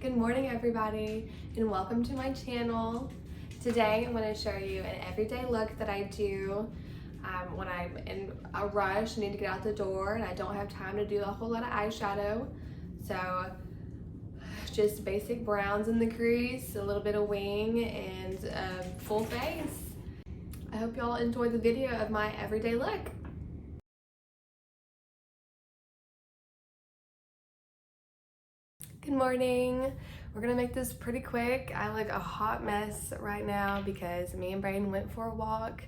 Good morning everybody and welcome to my channel. Today I'm going to show you an everyday look that I do when I'm in a rush, need to get out the door and I don't have time to do a whole lot of eyeshadow. So just basic browns in the crease, a little bit of wing, and full face. I hope y'all enjoy the video of my everyday look. Good morning. We're gonna make this pretty quick. I look a hot mess right now because me and Brayden went for a walk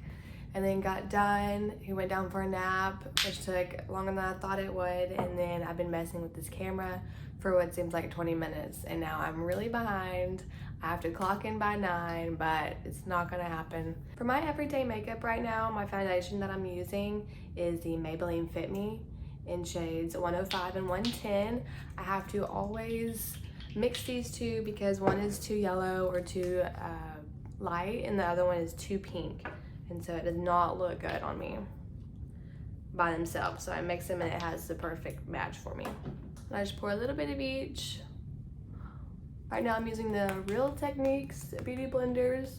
and then got done. He went down for a nap, which took longer than I thought it would, and then I've been messing with this camera for what seems like 20 minutes, and now I'm really behind. I have to clock in by 9, but it's not gonna happen. For my everyday makeup right now, my foundation that I'm using is the Maybelline Fit Me in shades 105 and 110. I have to always mix these two because one is too yellow or too light and the other one is too pink, and so it does not look good on me by themselves. So I mix them and it has the perfect match for me. I just pour a little bit of each. Right now I'm using the Real Techniques beauty blenders.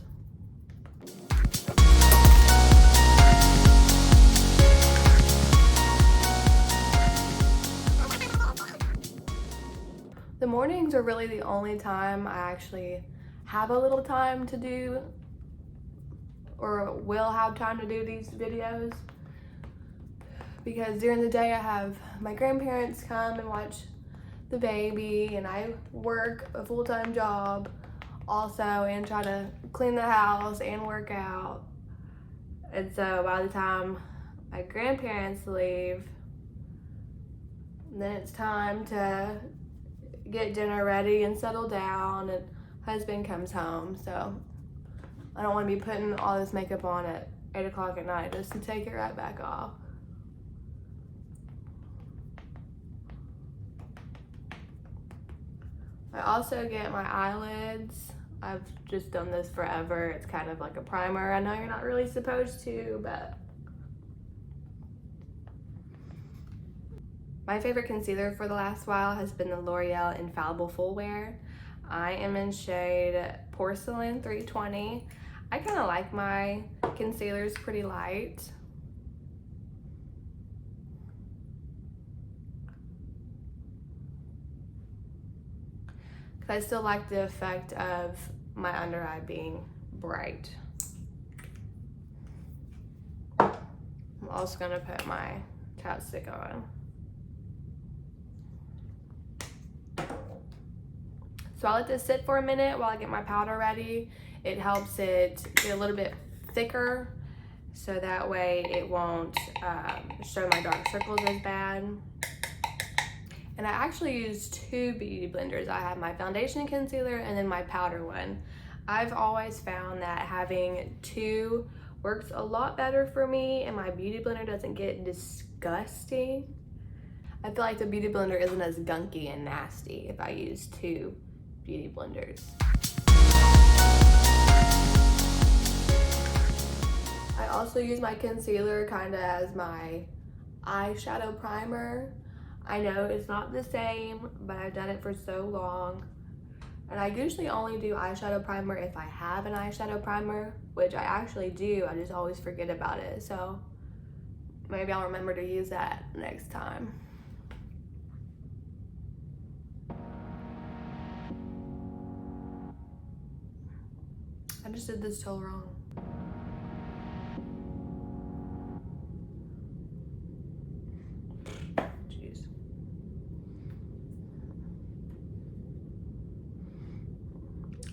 The mornings are really the only time I actually have a little time to do, or will have time to do these videos, because during the day I have my grandparents come and watch the baby, and I work a full-time job also and try to clean the house and work out. And so by the time my grandparents leave, then it's time to get dinner ready and settle down, and husband comes home, so I don't want to be putting all this makeup on at 8 o'clock at night just to take it right back off. I also get my eyelids. I've just done this forever. It's kind of like a primer. I know you're not really supposed to, but my favorite concealer for the last while has been the L'Oreal Infallible Full Wear. I am in shade Porcelain 320. I kind of like my concealers pretty light. Because I still like the effect of my under eye being bright. I'm also gonna put my chapstick on. So I'll let this sit for a minute while I get my powder ready. It helps it get a little bit thicker, so that way it won't show my dark circles as bad. And I actually use two beauty blenders. I have my foundation concealer and then my powder one. I've always found that having two works a lot better for me, and my beauty blender doesn't get disgusting. I feel like the beauty blender isn't as gunky and nasty if I use two beauty blenders. I also use my concealer kind of as my eyeshadow primer. I know it's not the same, but I've done it for so long. And I usually only do eyeshadow primer if I have an eyeshadow primer, which I actually do. I just always forget about it. So maybe I'll remember to use that next time. I just did this so wrong. Jeez.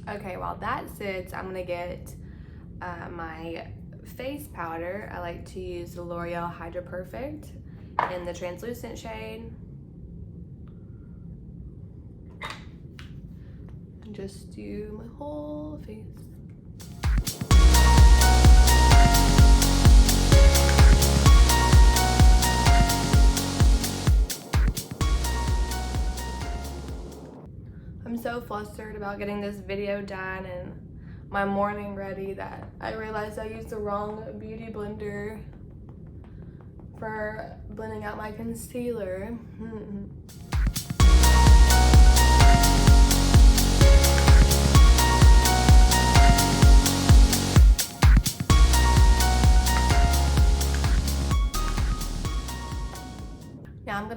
Okay, while that sits, I'm gonna get my face powder. I like to use the L'Oreal Hydra Perfect in the translucent shade. And just do my whole face. I'm so flustered about getting this video done and my morning ready that I realized I used the wrong beauty blender for blending out my concealer.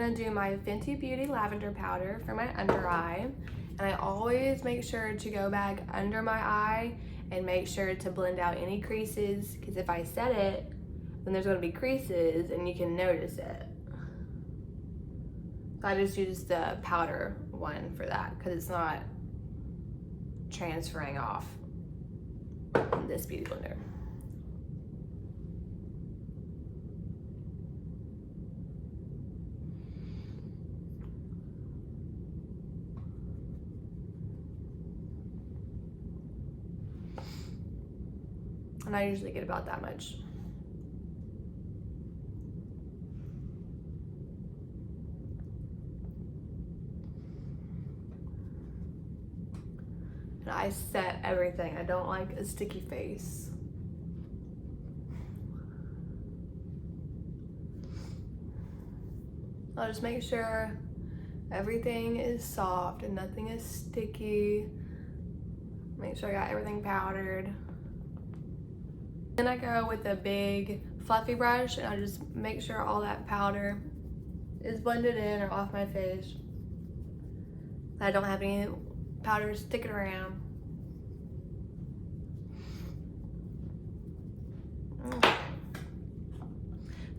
gonna do my Fenty Beauty Lavender Powder for my under eye. And I always make sure to go back under my eye and make sure to blend out any creases, because if I set it, then there's gonna be creases and you can notice it. So I just use the powder one for that because it's not transferring off this beauty blender. And I usually get about that much. And I set everything. I don't like a sticky face. I'll just make sure everything is soft and nothing is sticky. Make sure I got everything powdered. Then I go with a big fluffy brush and I just make sure all that powder is blended in or off my face. I don't have any powder sticking around.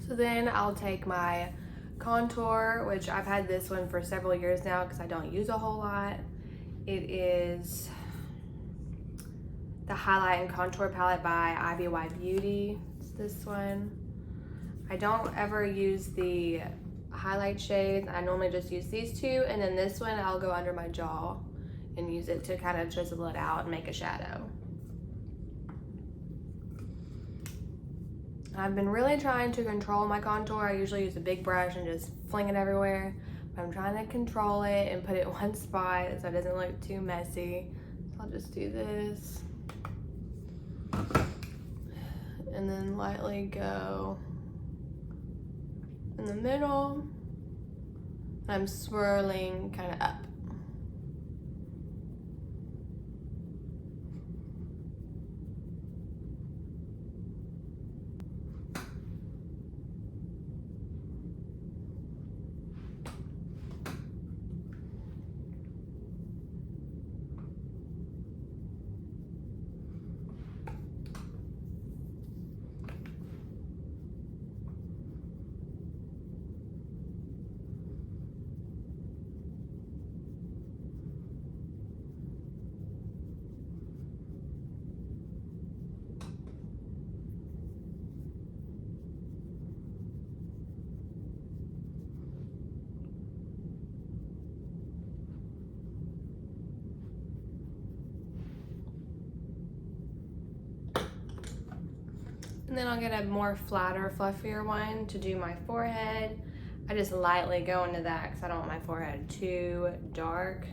So then I'll take my contour, which I've had this one for several years now because I don't use a whole lot. It is the Highlight and Contour Palette by IBY Beauty. It's this one. I don't ever use the highlight shades. I normally just use these two, and then this one I'll go under my jaw and use it to kind of chisel it out and make a shadow. I've been really trying to control my contour. I usually use a big brush and just fling it everywhere, but I'm trying to control it and put it in one spot so it doesn't look too messy. So I'll just do this. And then lightly go in the middle. I'm swirling kind of up. And then I'll get a more flatter, fluffier one to do my forehead. I just lightly go into that because I don't want my forehead too dark.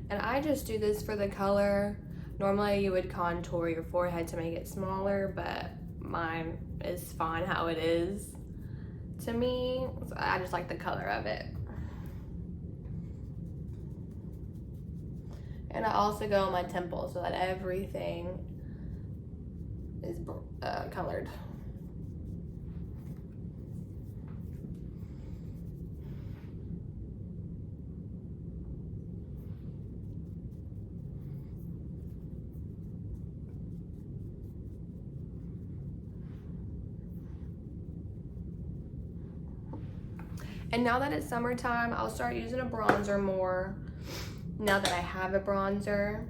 And I just do this for the color. Normally you would contour your forehead to make it smaller, but mine is fine how it is to me. So I just like the color of it. And I also go on my temple so that everything is colored. And now that it's summertime, I'll start using a bronzer more now that I have a bronzer.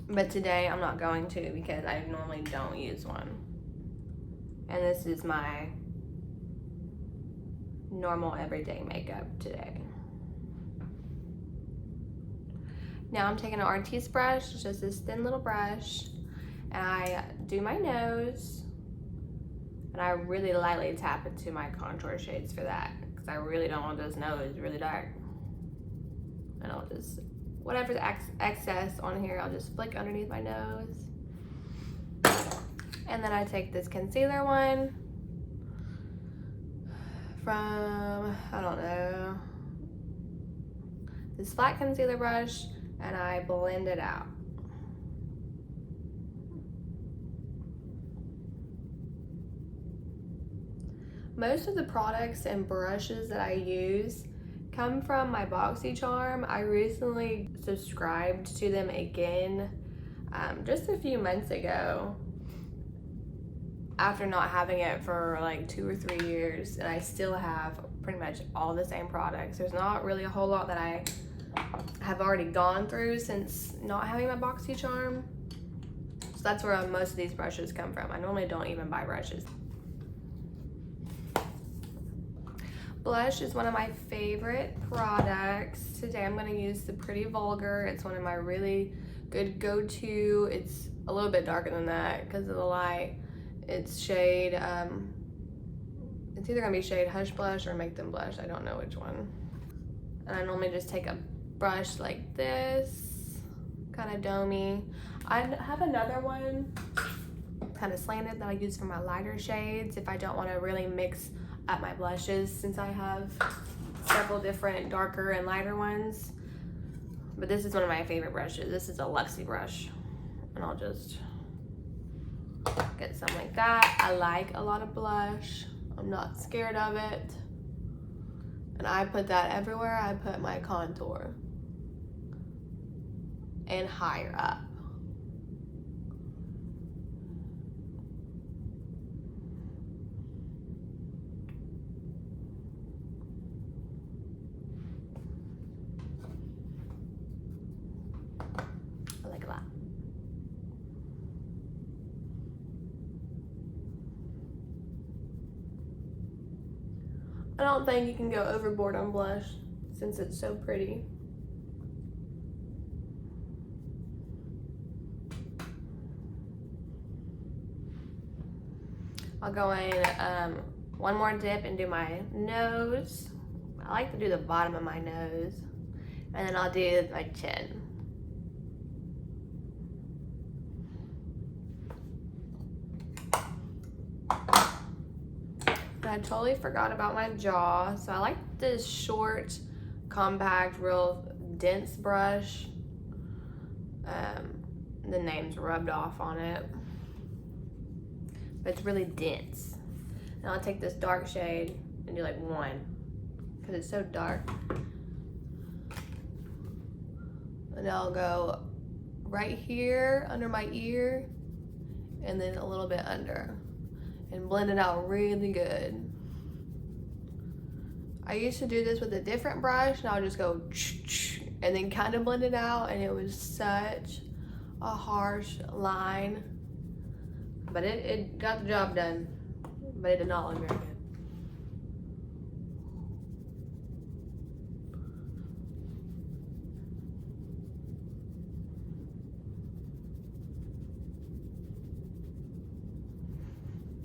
But today I'm not going to because I normally don't use one. And this is my normal everyday makeup today. Now I'm taking an Artis brush, just this thin little brush, and I do my nose. And I really lightly tap into my contour shades for that because I really don't want this nose really dark. And I'll just, whatever's excess on here, I'll just flick underneath my nose. And then I take this concealer one from, I don't know, this flat concealer brush, and I blend it out. Most of the products and brushes that I use come from my BoxyCharm. I recently subscribed to them again just a few months ago after not having it for like 2 or 3 years, and I still have pretty much all the same products. There's not really a whole lot that I have already gone through since not having my BoxyCharm. So that's where most of these brushes come from. I normally don't even buy brushes. Blush is one of my favorite products. Today I'm going to use the Pretty Vulgar. It's one of my really good go-to. It's a little bit darker than that because of the light. It's shade, it's either going to be shade Hush Blush or Make Them Blush. I don't know which one. And I normally just take a brush like this, kind of domey. I have another one kind of slanted that I use for my lighter shades if I don't want to really mix up my blushes, since I have several different darker and lighter ones. But this is one of my favorite brushes. This is a Luxie brush, and I'll just get some like that. I like a lot of blush. I'm not scared of it. And I put that everywhere I put my contour and higher up. I like a lot. I don't think you can go overboard on blush since it's so pretty. I'll go in one more dip and do my nose. I like to do the bottom of my nose. And then I'll do my chin. I totally forgot about my jaw. So I like this short, compact, real dense brush. The name's rubbed off on it. But it's really dense. And I'll take this dark shade and do like one, because it's so dark. And I'll go right here under my ear and then a little bit under, and blend it out really good. I used to do this with a different brush, and I'll just go and then kind of blend it out, and it was such a harsh line. But it got the job done, but it did not look very good.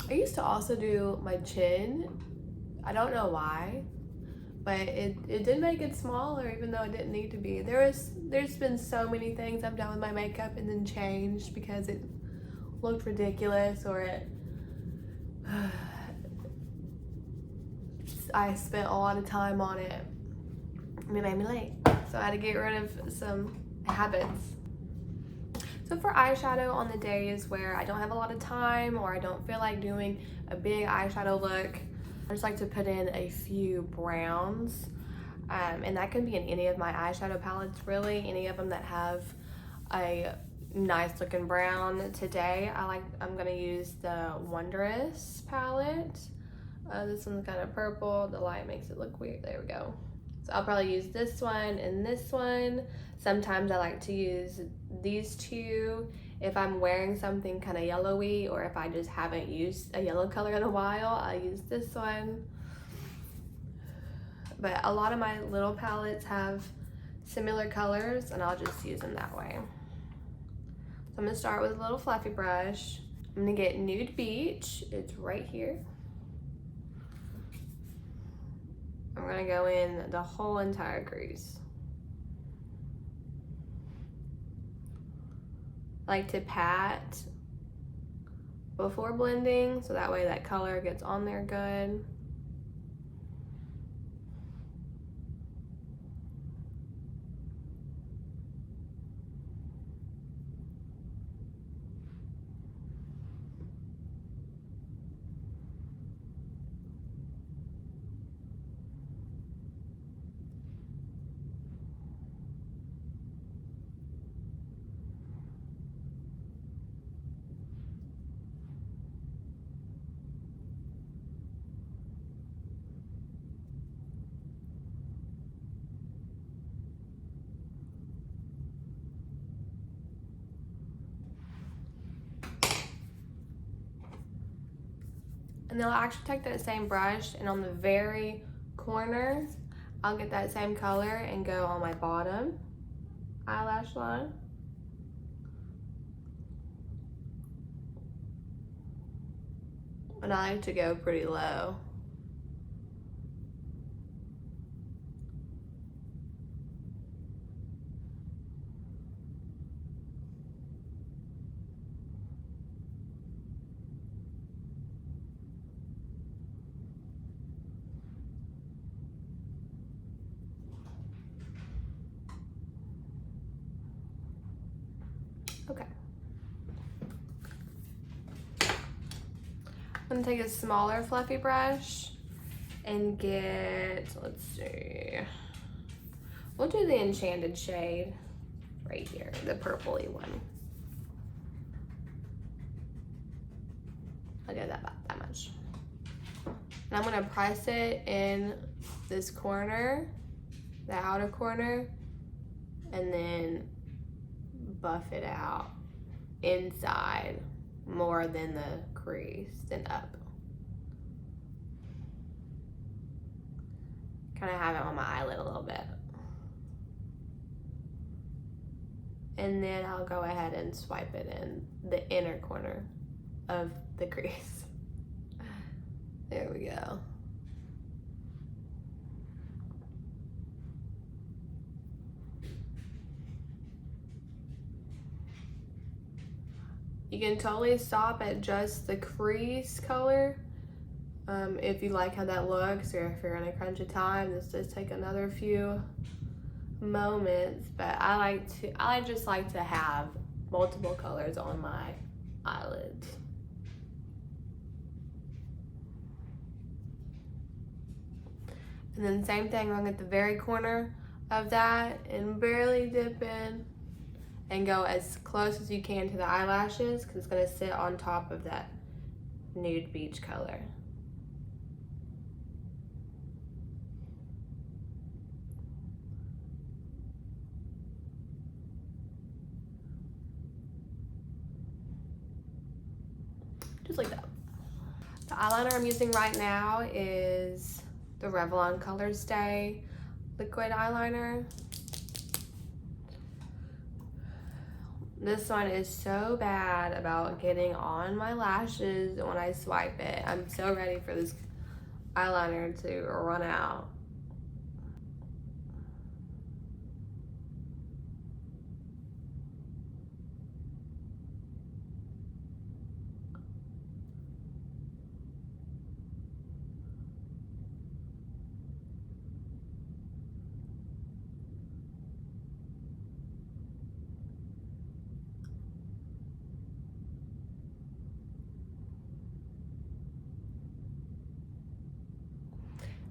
I used to also do my chin. I don't know why, but it did make it smaller even though it didn't need to be. There's been so many things I've done with my makeup and then changed because it looked ridiculous, or I spent a lot of time on it and it made me late. So I had to get rid of some habits. So for eyeshadow on the days where I don't have a lot of time or I don't feel like doing a big eyeshadow look, I just like to put in a few browns. And that can be in any of my eyeshadow palettes, really, any of them that have a nice looking brown. Today I'm gonna use the Wondrous palette. This one's kind of purple. The light makes it look weird. There we go. So I'll probably use this one and this one. Sometimes I like to use these two if I'm wearing something kind of yellowy, or if I just haven't used a yellow color in a while, I'll use this one. But a lot of my little palettes have similar colors, and I'll just use them that way. So I'm gonna start with a little fluffy brush. I'm gonna get Nude Beach. It's right here. I'm gonna go in the whole entire crease. I like to pat before blending, so that way that color gets on there good. And then I'll actually take that same brush and on the very corner, I'll get that same color and go on my bottom eyelash line. And I like to go pretty low. Okay. I'm gonna take a smaller fluffy brush and get, let's see, we'll do the Enchanted shade right here, the purpley one. I'll get that about that much. And I'm gonna press it in this corner, the outer corner, and then buff it out inside more than the crease and up. Kind of have it on my eyelid a little bit. And then I'll go ahead and swipe it in the inner corner of the crease. There we go. You can totally stop at just the crease color if you like how that looks, or if you're in a crunch of time. This does take another few moments, but I just like to have multiple colors on my eyelids. And then same thing, wrong at the very corner of that, and barely dip in and go as close as you can to the eyelashes, because it's gonna sit on top of that nude beach color. Just like that. The eyeliner I'm using right now is the Revlon Color Stay liquid eyeliner. This one is so bad about getting on my lashes when I swipe it. I'm so ready for this eyeliner to run out.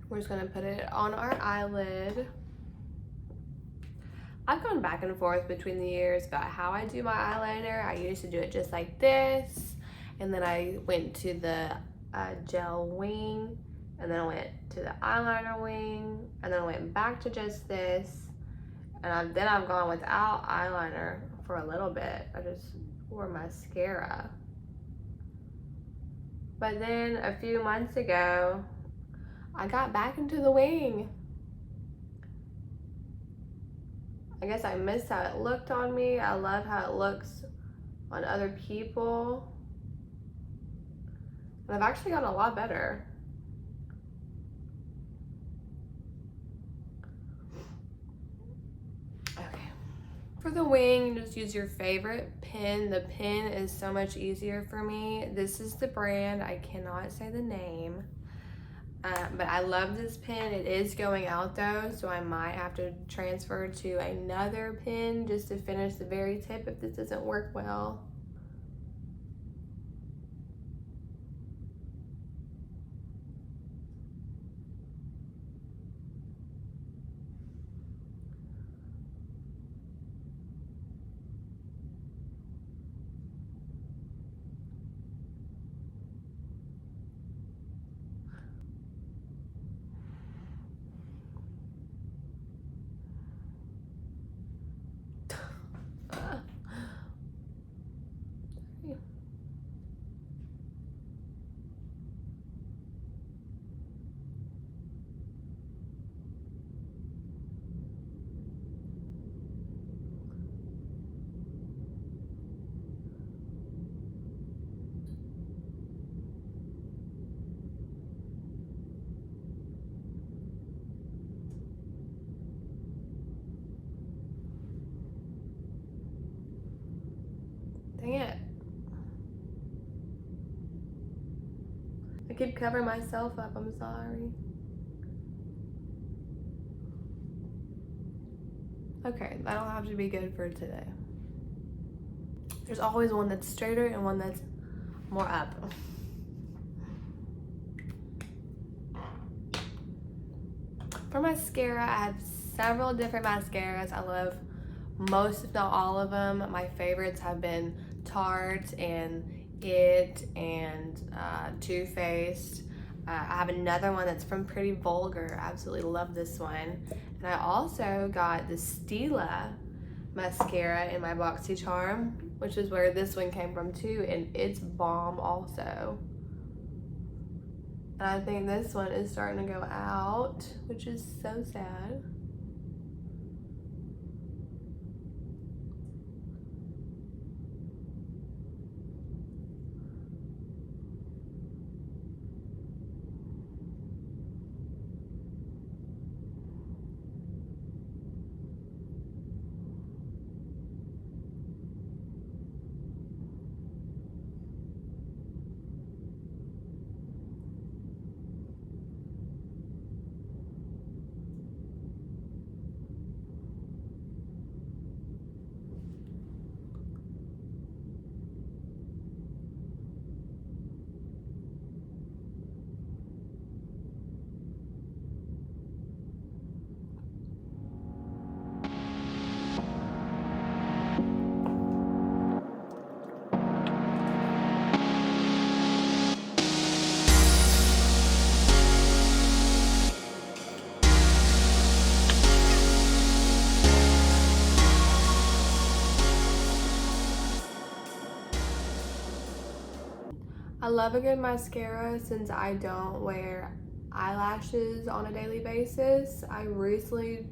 We're just gonna put it on our eyelid. I've gone back and forth between the years about how I do my eyeliner. I used to do it just like this, and then I went to the gel wing, and then I went to the eyeliner wing, and then I went back to just this, and then I've gone without eyeliner for a little bit. I just wore mascara. But then a few months ago, I got back into the wing. I guess I missed how it looked on me. I love how it looks on other people. And I've actually gotten a lot better. Okay. For the wing, just use your favorite pen. The pen is so much easier for me. This is the brand. I cannot say the name. But I love this pen. It is going out though, so I might have to transfer to another pen just to finish the very tip if this doesn't work well. Dang it. I keep covering myself up, I'm sorry. Okay, that'll have to be good for today. There's always one that's straighter and one that's more up. For mascara, I have several different mascaras. I love most, if not all of them. My favorites have been Tarte and It and Too Faced. I have another one that's from Pretty Vulgar. Absolutely love this one. And I also got the Stila mascara in my BoxyCharm, which is where this one came from too, and it's bomb also. And I think this one is starting to go out, which is so sad. I love a good mascara since I don't wear eyelashes on a daily basis. I recently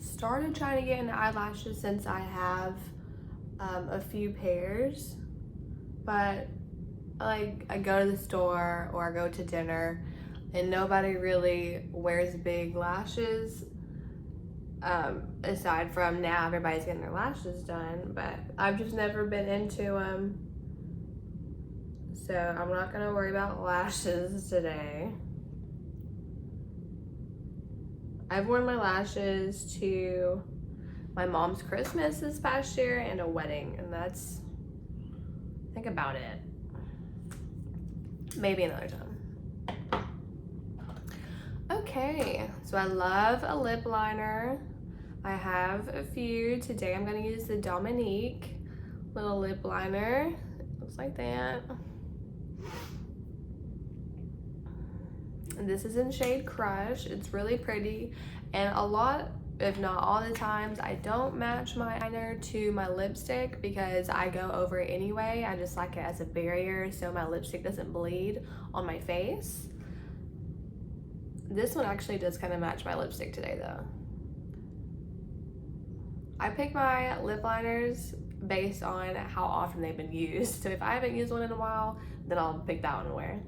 started trying to get into eyelashes since I have a few pairs, but I go to the store or I go to dinner and nobody really wears big lashes, aside from now everybody's getting their lashes done, but I've just never been into them. So I'm not gonna worry about lashes today. I've worn my lashes to my mom's Christmas this past year and a wedding, and that's, I think, about it. Maybe another time. Okay, so I love a lip liner. I have a few. Today I'm gonna use the Dominique little lip liner. It looks like that. And this is in shade Crush. It's really pretty, and a lot, if not all the times, I don't match my liner to my lipstick because I go over it anyway. I just like it as a barrier so my lipstick doesn't bleed on my face. This one actually does kind of match my lipstick today though. I pick my lip liners based on how often they've been used. So if I haven't used one in a while, then I'll pick that one to wear.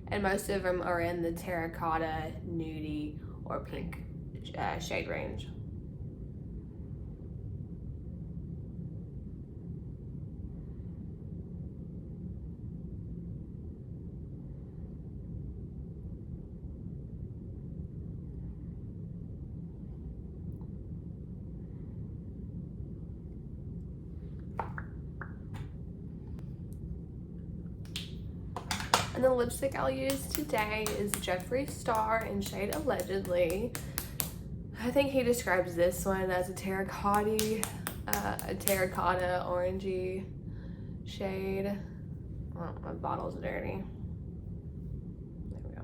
And most of them are in the terracotta, nudie, or pink shade range. And the lipstick I'll use today is Jeffree Star in shade Allegedly. I think he describes this one as a terracotta orangey shade. Oh, my bottle's dirty. There we go.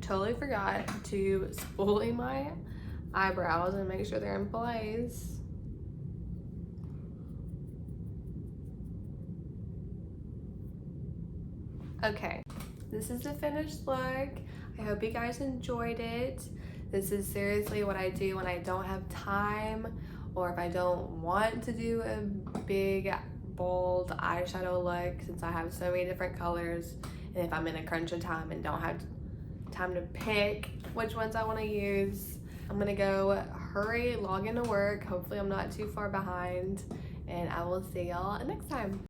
totally forgot to spoolie my eyebrows and make sure they're in place. Okay, this is the finished look. I hope you guys enjoyed it. This is seriously what I do when I don't have time, or if I don't want to do a big bold eyeshadow look, since I have so many different colors, and if I'm in a crunch of time and don't have time to pick which ones I want to use. I'm gonna go hurry, log into work. Hopefully I'm not too far behind, and I will see y'all next time.